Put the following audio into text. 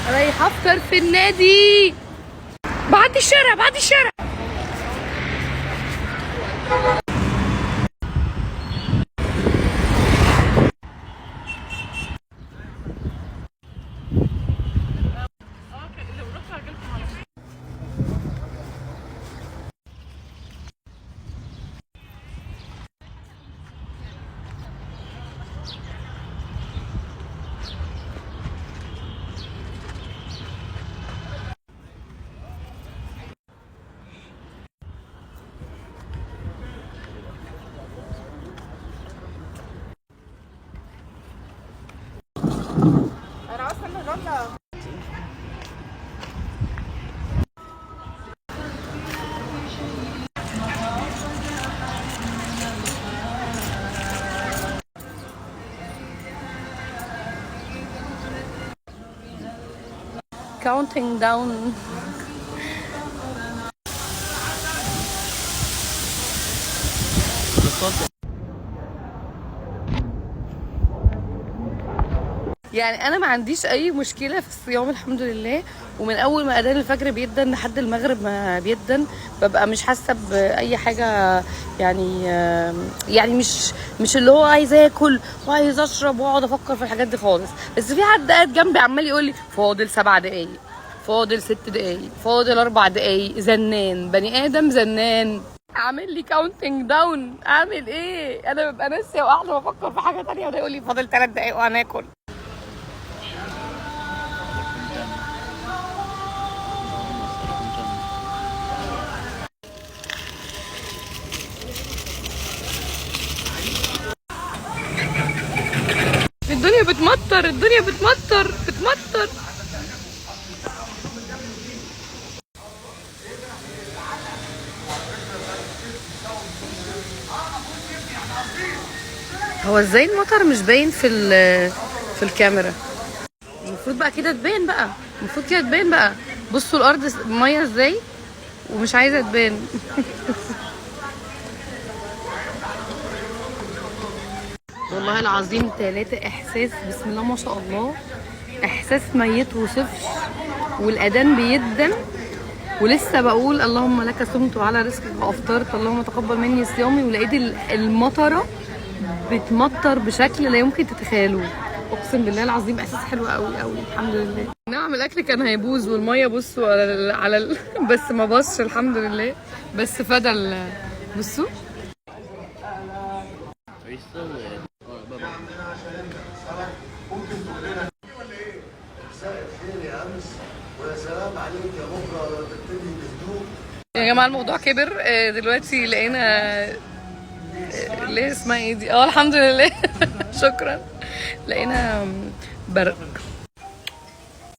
رايحه افطر في النادي. بعد الشارع بعد الشارع. counting down. يعني انا ما عنديش اي مشكله في الصيام الحمد لله، ومن اول ما اذان الفجر بيدن لحد المغرب ما بيدن ببقى مش حاسه باي حاجه. يعني مش اللي هو عايز اكل وعايز اشرب واقعد افكر في الحاجات دي خالص. بس في حد قاعد جنبي عمال يقول لي فاضل 7 دقايق، فاضل 6 دقايق، فاضل 4 دقايق. زنان، بني ادم زنان، عامل لي كاونتنج داون. اعمل ايه؟ انا ببقى ناسيه وقاعده بفكر في حاجه ثانيه وده يقول لي فاضل 3 دقايق وهناكل. الدنيا بتمطر، الدنيا بتمطر بتمطر. هو ازاي المطر مش باين في الكاميرا؟ المفروض بقى كده تبان بقى، المفروض كده تبان بقى. بصوا الارض ميه ازاي ومش عايزه تبان. والله العظيم 3 احساس بسم الله ما شاء الله. احساس ميت وصفر، والاذان بيدن ولسه بقول اللهم لك صمت وعلى رزقك وافطرت اللهم تقبل مني صيامي، ولقيت المطره بتمطر بشكل لا يمكن تتخيلوه. اقسم بالله العظيم احساس حلو قوي قوي الحمد لله. نعم الاكل كان هيبوظ والميه بصوا بس ما بصش الحمد لله. بس فضل بصوا. يا جماعه الموضوع كبر. دلوقتي لقينا اللي اسمها ايه دي. الحمد لله. شكرا. لقينا برق